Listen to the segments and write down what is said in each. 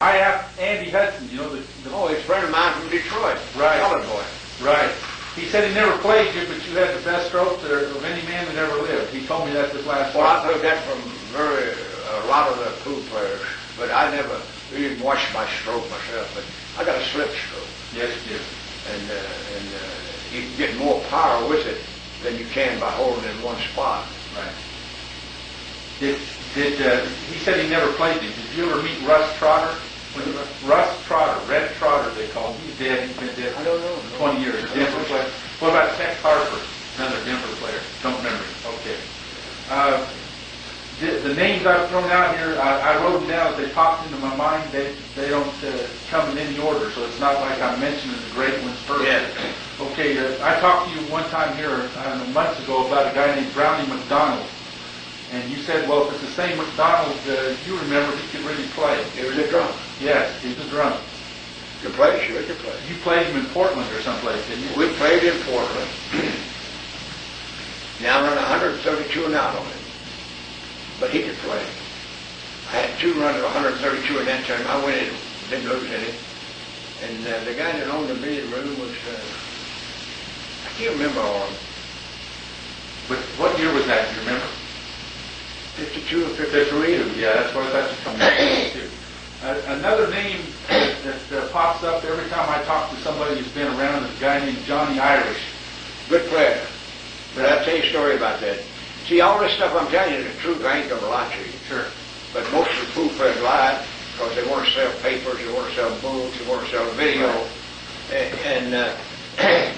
I asked Andy Hudson, you know, Oh, he's a friend of mine from Detroit. Right. Colored boy. Right. He said he never played you, but you had the best stroke of any man that ever lived. He told me that this last Well, week. I've heard that from a lot of the pool players, but I never really watched my stroke myself. But I got a slip stroke. Yes, you did. And you can get more power with it than you can by holding in one spot. Right. He said he never played you. Did you ever meet Russ Trotter? Russ Trotter, Red Trotter they call him. He's dead. He's been dead I don't know. 20 years. A Denver player. What about Tex Harper? Another Denver player. Don't remember him. Okay. The names I've thrown out here, I wrote them down as they popped into my mind. They don't come in any order, so it's not like I'm mentioning the great ones first. Yeah. Okay, I talked to you one time here, I don't know, months ago about a guy named Brownie McDonald. And you said, well, if it's the same McDonald you remember, he could really play. He was a drummer. Yes, he was a drummer. You play? Sure, you play. You played him in Portland or someplace, didn't you? We played in Portland. Now I run 132 an hour on him. But he could play. I had 2 runs of 132 in that time. I went in, didn't lose any. And the guy that owned the billiard room was, I can't remember all of them. But what year was that, do you remember? 52 or 53. Yeah, that's what I thought you come back to. Another name that pops up every time I talk to somebody who's been around is a guy named Johnny Irish. Good player. But I'll tell you a story about that. See, all this stuff I'm telling you is the truth. I ain't going to lie to you. Sure. But most of the pool players lie because they want to sell papers, they want to sell books, they want to sell video. Right. And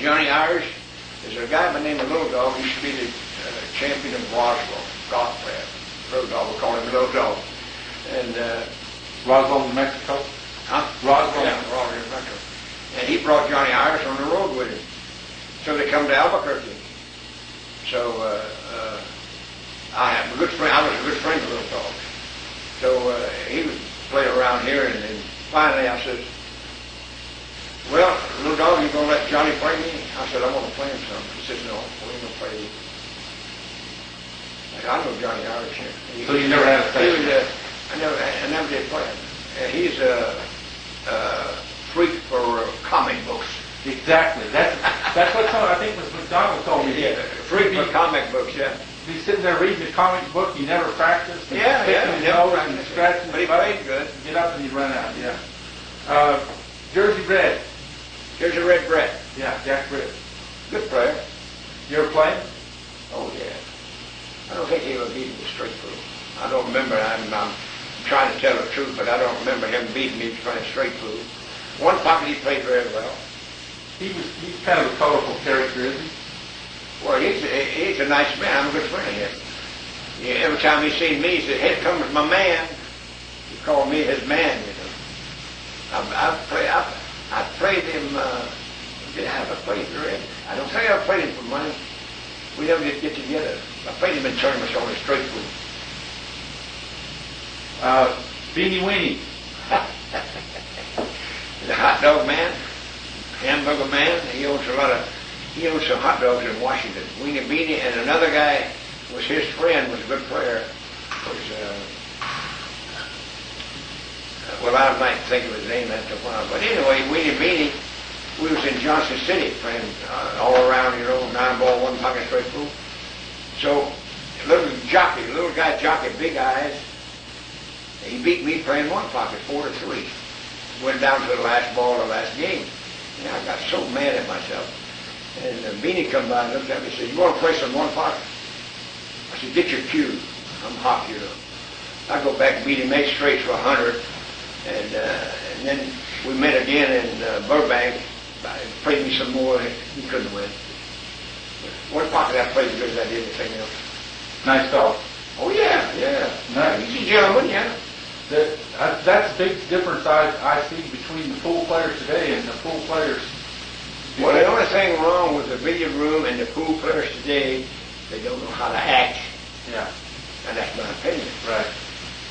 Johnny Irish is a guy by the name of Little Dog. He used to be the champion of Roswell, golf player. Little Dog, we call him Little Dog. And Roswell, New Mexico? Huh? Roswell? Yeah, Roswell, New Mexico. And he brought Johnny Irish on the road with him. So they come to Albuquerque. So I was a good friend of Little Dog. So he would play around here, and then finally I said, well, Little Dog, you going to let Johnny play me? I said, I want to play him some. He said, no, we ain't going to play you. I know Johnny Irish here. So you never had a session? I never did play him. He's a freak for comic books. Exactly. That's what I think was McDonald told me. Yeah, freak for comic books, yeah. He's sitting there reading a comic book, he never practiced. Yeah, never practiced. Scratching but he played good. Get up and he'd run out, yeah. Jersey Red. Here's a Red Brett. Yeah, Jack Britt. Good player. You ever play? Oh, yeah. I don't think he ever beat me straight through. I don't remember. I'm trying to tell the truth, but I don't remember him beating me playing straight through. One pocket he played very well. He's kind of a colorful character, isn't he? Well, he's a nice man. I'm a good friend of his. Yeah, every time he seen me, he said, "Here comes my man." He called me his man, you know. I played him. Did I ever play for him? I don't think I ever played him for money. We never did get together. I played him in tournaments on the straight food. Beanie Weenie. The hot dog man, hamburger man. He owns some hot dogs in Washington. Weenie Beanie, and another guy was his friend, was a good player. Well, I might think of his name after a while. But anyway, Weenie Beanie, we was in Johnson City playing all around, you know, 9-ball, 1 pocket straight pool. So, little guy jockey, big eyes. He beat me playing 1 pocket, 4-3. Went down to the last ball of the last game. And I got so mad at myself. And Beanie come by and looked at me and said, "You want to play some 1 pocket?" I said, "Get your cue. I'm hot, you know." I go back and beat him 8 straight for 100. And then we met again in Burbank. I played me some more. He couldn't win. But 1 pocket I played as good as I did anything else. Nice dog. Oh, yeah. Nice. He's a gentleman, yeah. That's the big difference I see between the pool players today and the pool players. Well, the only thing wrong with the billiard room and the pool players today, they don't know how to act. Yeah. And that's my opinion. Right.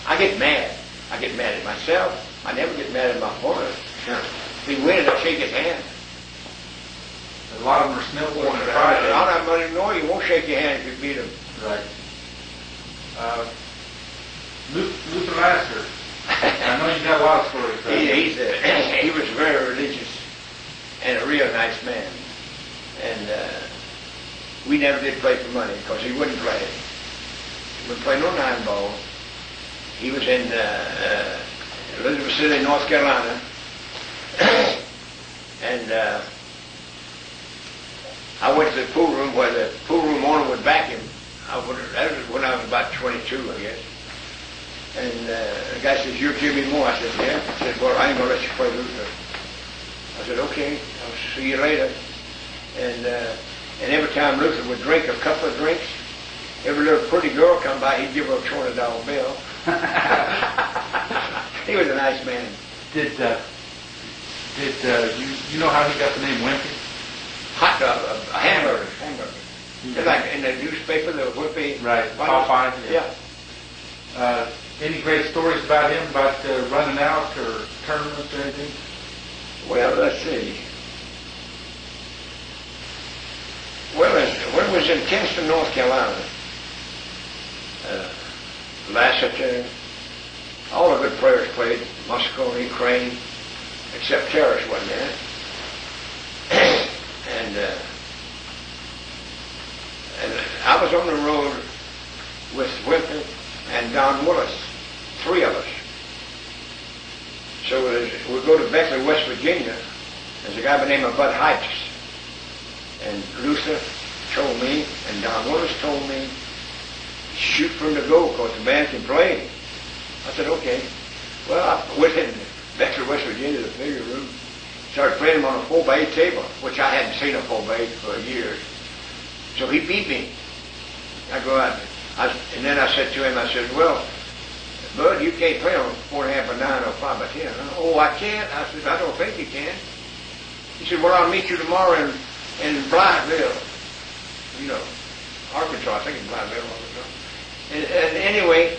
I get mad. I get mad at myself. I never get mad at my opponent. Sure. If he wins, I shake his hand. A lot of them are sniffling. A lot of them don't even know you. Won't shake your hand if you beat them. Right. Luther Lasker. I know you got a lot of stories. He was very religious and a real nice man. And we never did play for money because he wouldn't play. He wouldn't play no 9-ball. He was in Elizabeth City, North Carolina. And I went to the pool room where the pool room owner would back him. That was when I was about 22, I guess. And the guy says, "You're Jimmy Moore." I said, "Yeah." He said, "Well, I ain't going to let you play Luther." I said, "Okay, I'll see you later." And every time Luther would drink a couple of drinks, every little pretty girl come by, he'd give her a $20 bill. He was a nice man. Did you know how he got the name Wimpy? Hot dog, a hamburger. Just like in the newspaper, the Wimpy. Right, Popeye. Yeah. Any great stories about him, about running out or tournaments or anything? Well, let's see. Well, when it was in Kinston, North Carolina, Lassiter, all the good players played, Moscone, Crane, except Terrace wasn't there. And I was on the road with Wimpy and Don Willis, 3 of us. So we go to Beckley, West Virginia. There's a guy by the name of Bud Hikes. And Luther told me, and Don Willis told me, shoot from the goal because the man can play. I said, okay. Well, I went in Beckley, West Virginia, the figure room, started playing him on a 4x8 table, which I hadn't seen a 4x8 for years. So he beat me. I go out, and then I said to him, I said, well, Bud, you can't play on 4.5 by 9 or 5 by 10. Oh, I can't. I said, I don't think you can. He said, well, I'll meet you tomorrow in Blytheville. You know, Arkansas, I think it's Blytheville, Arkansas. And anyway,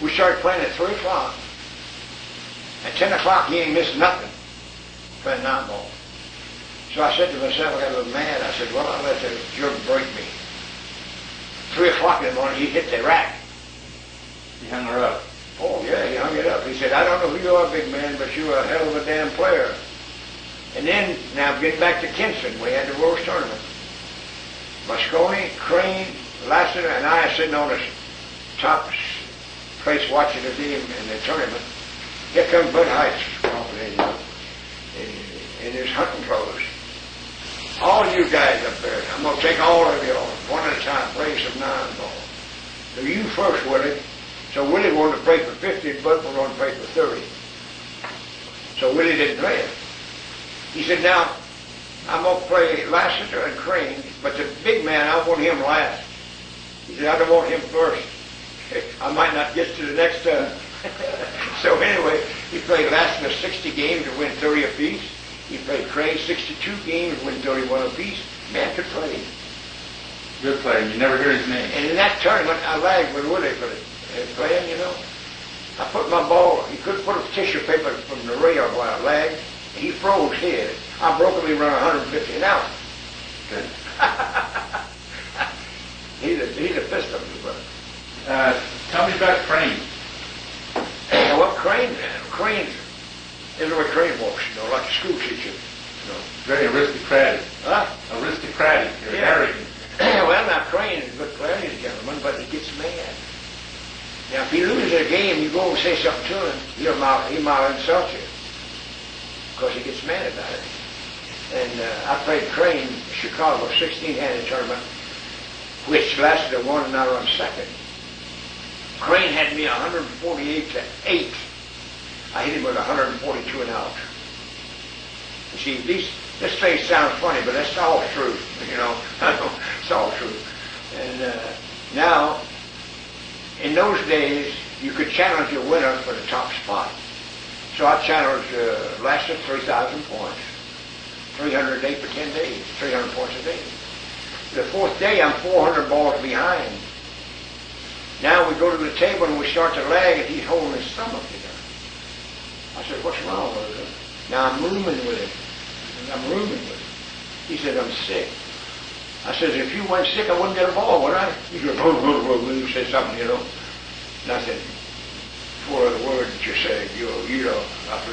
we started playing at 3 o'clock. At 10 o'clock, he ain't missed nothing playing 9-ball. So I said to myself, I got a little mad. I said, well, I'll let the jerk break me. 3 o'clock in the morning, he hit the rack. He hung her up. Oh, yeah, he hung it up. He said, I don't know who you are, big man, but you're a hell of a damn player. And then, now getting back to Kinston, we had the Rose Tournament. Moscone, Crane, Lassiter, and I are sitting on the top place watching the game in the tournament. Here comes Bud Heights in his hunting clothes. All you guys up there, I'm going to take all of you on, one at a time, play some 9-ball. So you first, Willie. So Willie wanted to play for 50, and Bud wanted to play for 30. So Willie didn't play it. He said, now, I'm going to play Lassiter and Crane, but the big man, I want him last. He said, I don't want him first. I might not get to the next turn. So anyway, he played Lassiter 60 games to win 30 apiece. He played Crane 62 games to win 31 apiece. Man could play. Good player. You never hear his name. And in that tournament, I lagged with Willie for playing, you know. I put my ball, he couldn't put a tissue paper from the rail while I lagged. He froze his. I broke him, he run 150 an hour. Good. He's a pistol, brother. Tell me about Crane. Well, Crane is the way Crane walks, you know, like a school teacher, you know. Very aristocratic. Huh? Aristocratic. Yeah. Arrogant. Well, now Crane is a good player, ladies and gentlemen, but he gets mad. Now, if he loses a game, you go and say something to him, he might insult you, because he gets mad about it. And I played Crane in Chicago, 16-handed tournament, which lasted 1 and I run second. Crane had me 148 to 8. I hit him with 142 and out. You see, this thing sounds funny, but that's all true, you know. It's all true. And now, in those days, you could challenge your winner for the top spot. So I challenged Lassiter 3,000 points. 300 a day for 10 days, 300 points a day. The 4th day, I'm 400 balls behind. Now we go to the table and we start to lag, and he's holding his stomach together. I said, what's wrong with him? Now I'm rooming with him. He said, I'm sick. I said, if you weren't sick, I wouldn't get a ball, would I? He said, you say something, you know. And I said, before the word that you said, you know, after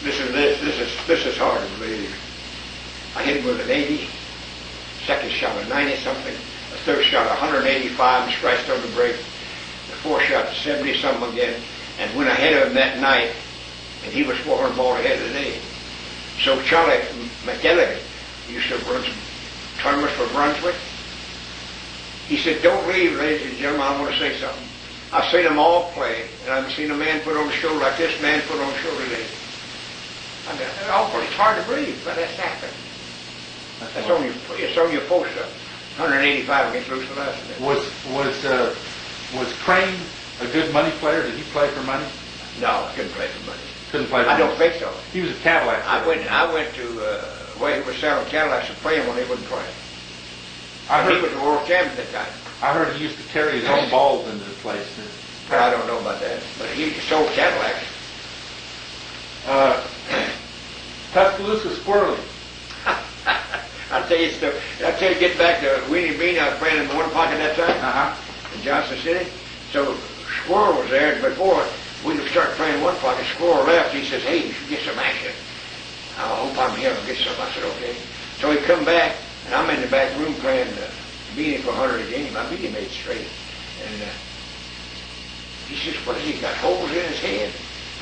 this is hard to believe. I hit him with an 80, second shot a 90 something, a third shot 185 and scratched on the break, the fourth shot 70 something again, and went ahead of him that night, and he was 400 balls ahead of the day. So Charlie McElligott used to run some tournaments for Brunswick. He said, don't leave, ladies and gentlemen, I want to say something. I've seen them all play, and I've seen a man put on a show like this man put on a show today. I mean, it's hard to believe, but that's happened. It's on your poster. 185 against Bruce Lasseter. Was Crane a good money player? Did he play for money? No, he couldn't play for money. Couldn't play for money? I don't think so. He was a Cadillac. I went to where he was selling Cadillacs and playing when he wouldn't play. He was the world champion at that time. I heard he used to carry his own balls into the place. Well, I don't know about that, but he sold Cadillacs. Tuscaloosa Squirrely. I'll tell you, get back to Weenie Bean. I was playing in the one pocket that time in Johnson City. So Squirrel was there, and before we would start playing one pocket, Squirrel left. He says, hey, you should get some action. I hope I'm here. I'll get some. I said, okay. So he come back, and I'm in the back room playing Beanie for 100 a game. I beat him 8 straight. And he says, what has he got, holes in his head?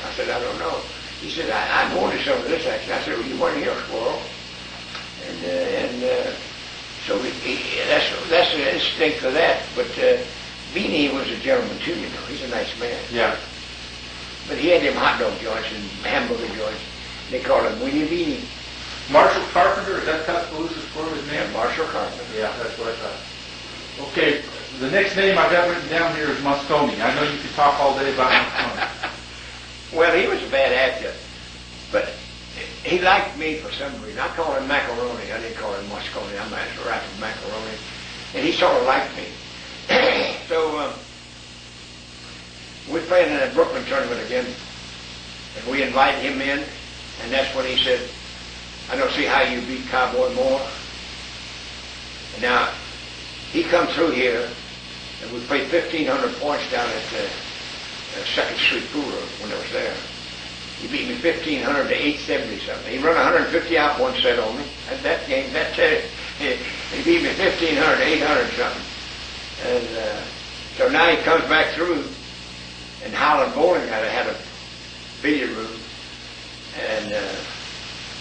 I said, I don't know. He said, I'm going to some of this action. I said, well, you want to hear Squirrel? So that's an instinct for that. But Beanie was a gentleman too, you know. He's a nice man. Yeah. But he had them hot dog joints and hamburger joints. They called him Weenie Beanie. Marshall Carpenter, is that Tuscaloosa Squirrely's name? Yeah, Marshall Carpenter. Yeah, that's what I thought. Okay, the next name I got written down here is Moscone. I know you could talk all day about Moscone. Well, he was a bad actor, but he liked me for some reason. I called him Macaroni. I didn't call him Moscone. I'm a rapper Macaroni. And he sort of liked me. So we played in a Brooklyn tournament again, and we invited him in, and that's when he said, I don't see how you beat Cowboy Moore. And now, he come through here, and we played 1,500 points down at the 2nd Street Pool Room when I was there. He beat me 1,500 to 870 something. He run 150 out one set on me. At that game, he beat me 1,500 to 800 something. And so now he comes back through, and Highland Bowling had a billiard room, and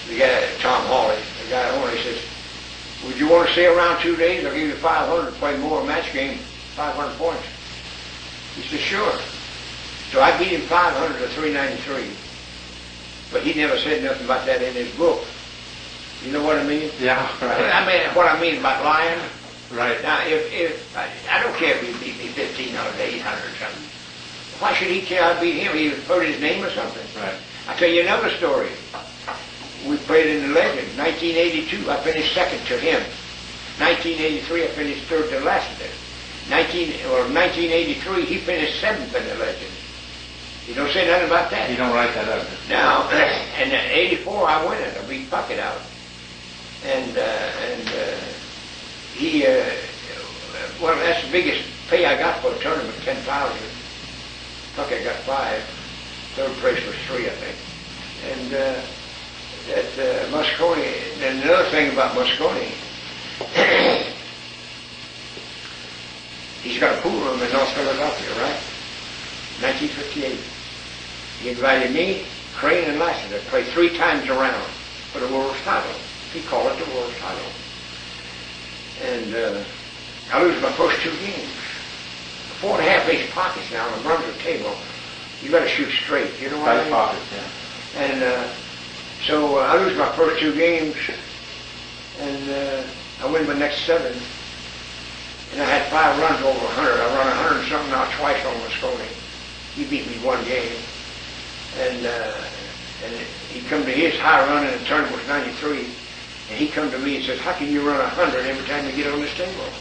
the guy, Tom Hawley, the guy owner, he says, would you want to stay around 2 days? I'll give you 500 to play more match game, 500 points. He said, sure. So I beat him 500 to 393. But he never said nothing about that in his book. You know what I mean? Yeah, right. I mean, what I mean about lying. Right. Now, if I don't care if he beat me 1,500 to 800 or something. Why should he care I beat him? He heard his name or something. Right. I'll tell you another story. We played in the Legend. 1982, I finished second to him. 1983, I finished third to Lassiter. 1983, he finished seventh in the Legend. You don't say nothing about that. You don't write that up. Now, in 84, I won it. I beat Puckett out. And he, well, that's the biggest pay I got for a tournament, 10,000. Puckett got 5. Third place was 3, I think. And that Moscone, and another thing about Moscone, he's got a pool room in North Philadelphia, right? 1958. He invited me, Crane, and Lassiter to play 3 times around for the world's title. He called it the world's title. And I lose my first 2 games. 4.5-inch pockets now on the Brunswick table. You got to shoot straight. You know what I mean? Pockets, yeah. And so I lose my first 2 games, and I win my next 7. And I had 5 runs over 100. I run 100 and something out twice on Moscone. He beat me 1 game. And he come to his high run in the tournament was 93. And he come to me and says, how can you run 100 every time you get on this table?